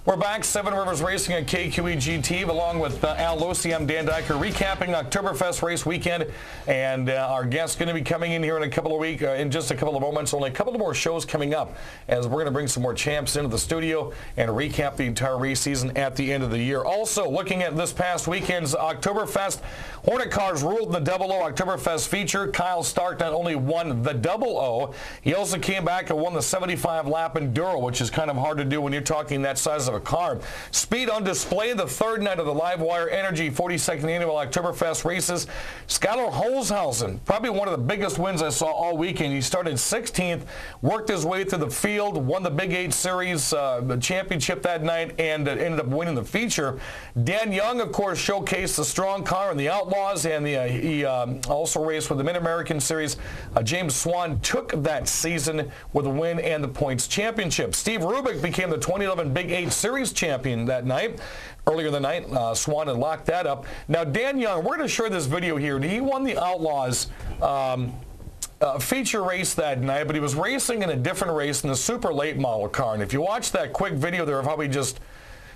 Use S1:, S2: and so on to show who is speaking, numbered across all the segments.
S1: We're back, Seven Rivers Racing at KQEG-TV, along with Al Losi. I'm Dan Dyker, recapping Oktoberfest race weekend, and our guest's going to be coming in here in a couple of weeks, in just a couple of moments. Only a couple of more shows coming up, as we're going to bring some more champs into the studio and recap the entire race season at the end of the year. Also, looking at this past weekend's Oktoberfest, Hornet cars ruled in the Double O Oktoberfest feature. Kyle Stark not only won the Double O, he also came back and won the 75-lap Enduro, which is kind of hard to do when you're talking that size of a car. Speed on display the third night of the Livewire Energy 42nd Annual Oktoberfest Races. Skylar Holzhausen, probably one of the biggest wins I saw all weekend. He started 16th, worked his way through the field, won the Big 8 Series the championship that night, and ended up winning the feature. Dan Young, of course, showcased the strong car in the Outlaws, and he also raced with the Mid-American Series. James Swan took that season with a win and the points championship. Steve Rubik became the 2011 Big 8 Series champion that night. Earlier in the night, Swan had locked that up. Now, Dan Young, we're going to share this video here. He won the Outlaws feature race that night, but he was racing in a different race in the super late model car. And if you watch that quick video there of how he just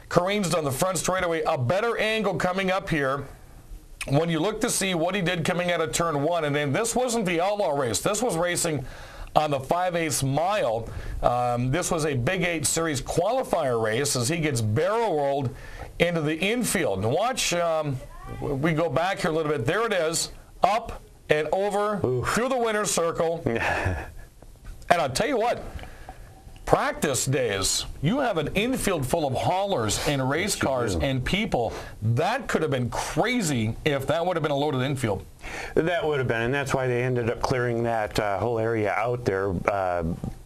S1: careens on the front straightaway, a better angle coming up here when you look to see what he did coming out of turn one. And then this wasn't the Outlaw race. This was racing on the 5/8 mile. This was a Big 8 Series qualifier race as he gets barrel rolled into the infield. And watch, we go back here a little bit. There it is, up and over through the winner's circle. And I'll tell you what, practice days, you have an infield full of haulers and race cars and people. That could have been crazy if that would have been a loaded infield.
S2: That would have been, and that's why they ended up clearing that whole area out there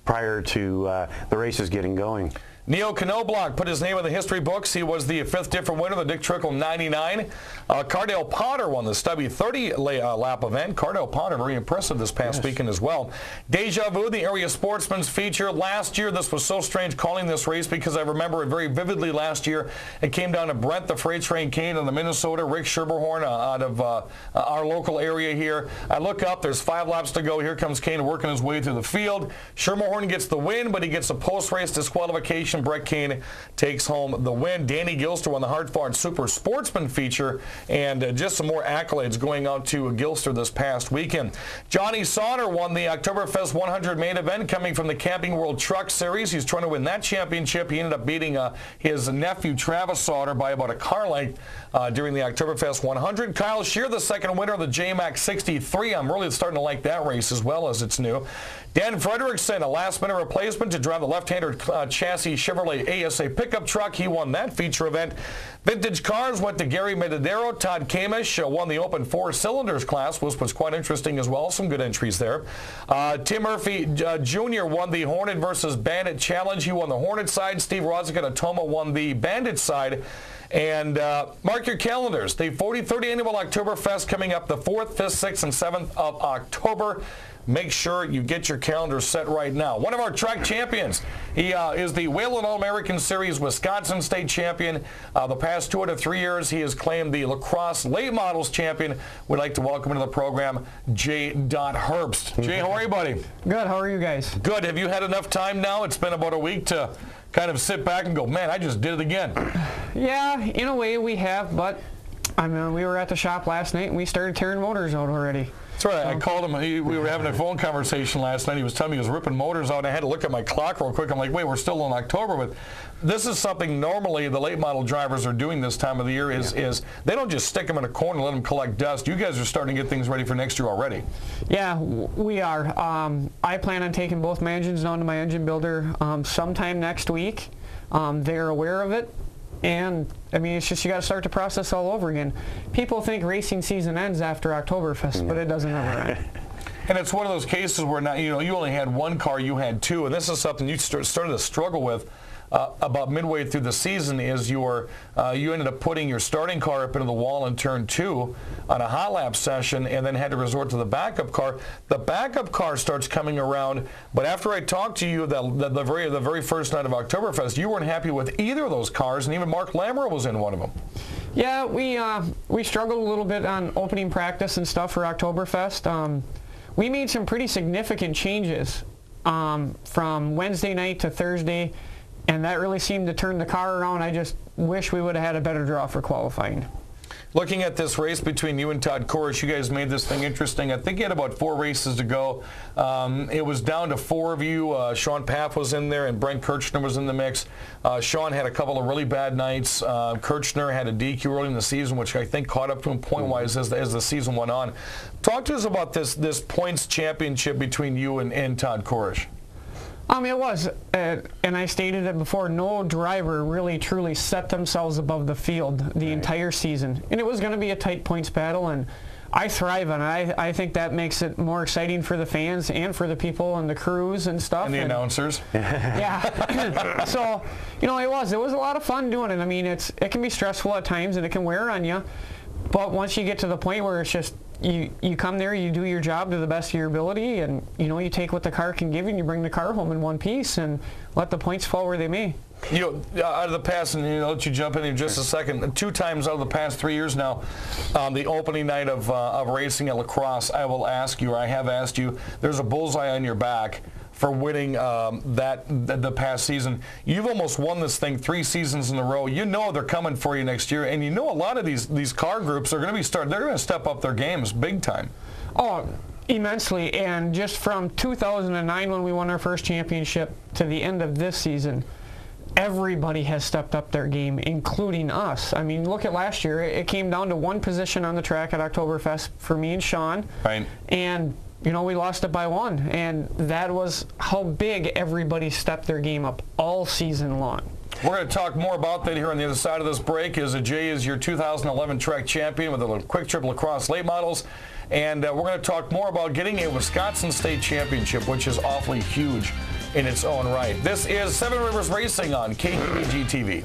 S2: prior to the races getting going.
S1: Neo Knobloch put his name in the history books. He was the 5th different winner of the Dick Trickle 99. Cardale Potter won the Stubby 30-lap event. Cardale Potter, very impressive this past weekend as well. Deja Vu, the area sportsman's feature. Last year, this was so strange calling this race because I remember it very vividly last year. It came down to Brent, the freight train Kane on the Minnesota, Rick Scherberhorn out of our local area here. I look up, there's 5 laps to go. Here comes Kane working his way through the field. Scherberhorn gets the win, but he gets a post-race disqualification. Brett Kane takes home the win. Danny Gilster won the Hard-Fought Super Sportsman feature, and just some more accolades going out to Gilster this past weekend. Johnny Sauter won the Oktoberfest 100 main event coming from the Camping World Truck Series. He's trying to win that championship. He ended up beating his nephew Travis Sauter by about a car length during the Oktoberfest 100. Kyle Shear, the second winner of the JMAC 63. I'm really starting to like that race as well as it's new. Dan Frederickson, a last-minute replacement to drive the left-hander chassis Chevrolet ASA pickup truck. He won that feature event. Vintage cars went to Gary Medadero. Todd Kamish won the open 4 cylinders class, which was quite interesting as well. Some good entries there. Tim Murphy Jr. won the Hornet versus Bandit Challenge. He won the Hornet side. Steve Rodzik at Toma won the Bandit side. And mark your calendars. The 43rd Annual Oktoberfest coming up the 4th, 5th, 6th, and 7th of October. Make sure you get your calendar set right now. One of our track champions, he is the Whalen All-American Series Wisconsin State Champion. The past 2 out of 3 years, he has claimed the Lacrosse Late Models Champion. We'd like to welcome into the program Jay Herbst. Jay, how are you, buddy?
S3: Good. How are you guys?
S1: Good. Have you had enough time now? It's been about a week to kind of sit back and go, man, I just did it again.
S3: Yeah, in a way we have, but I mean, we were at the shop last night and we started tearing motors out already.
S1: That's right. I called him. We were having a phone conversation last night. He was telling me he was ripping motors out. I had to look at my clock real quick. I'm like, wait, we're still in October. But this is something normally the late model drivers are doing this time of the year is they don't just stick them in a corner and let them collect dust. You guys are starting to get things ready for next year already.
S3: Yeah, we are. I plan on taking both my engines down to my engine builder sometime next week. They're aware of it. And, I mean, it's just you got to start the process all over again. People think racing season ends after Oktoberfest, but it doesn't ever end.
S1: And it's one of those cases where now, you only had 1 car, you had 2, and this is something you started to struggle with about midway through the season is you ended up putting your starting car up into the wall in turn 2 on a hot lap session and then had to resort to the backup car. The backup car starts coming around, but after I talked to you the very first night of Oktoberfest, you weren't happy with either of those cars, and even Mark Lammero was in one of them.
S3: Yeah, we struggled a little bit on opening practice and stuff for Oktoberfest. We made some pretty significant changes from Wednesday night to Thursday. and that really seemed to turn the car around. I just wish we would have had a better draw for qualifying.
S1: Looking at this race between you and Todd Korish, you guys made this thing interesting. I think you had about 4 races to go. It was down to 4 of you. Sean Paff was in there, and Brent Kirchner was in the mix. Sean had a couple of really bad nights. Kirchner had a DQ early in the season, which I think caught up to him point-wise as the season went on. Talk to us about this points championship between you and Todd Korish.
S3: It was, and I stated it before, no driver really truly set themselves above the field the entire season. And it was going to be a tight points battle, and I thrive on it. I think that makes it more exciting for the fans and for the people and the crews and stuff.
S1: And the announcers.
S3: Yeah. So, it was a lot of fun doing it. I mean, it can be stressful at times, and it can wear on you. But once you get to the point where it's just, you come there, you do your job to the best of your ability, and you take what the car can give you, and you bring the car home in one piece, and let the points fall where they may. Out
S1: of the past, and I'll let you jump in just a second, 2 times out of the past 3 years now, the opening night of racing at La Crosse, I will ask you, or I have asked you, there's a bullseye on your back for winning the past season. You've almost won this thing 3 seasons in a row. You know they're coming for you next year, and a lot of these car groups are going to they're going to step up their games big time.
S3: Oh, immensely. And just from 2009 when we won our first championship to the end of this season, everybody has stepped up their game, including us. I mean, look at last year. It came down to 1 position on the track at Oktoberfest for me and Sean.
S1: Right.
S3: And we lost it by 1, and that was how big everybody stepped their game up all season long.
S1: We're going to talk more about that here on the other side of this break, as Jay is your 2011 track champion with the Quick Trip La Crosse late models, and we're going to talk more about getting a Wisconsin State Championship, which is awfully huge in its own right. This is Seven Rivers Racing on KTVG TV.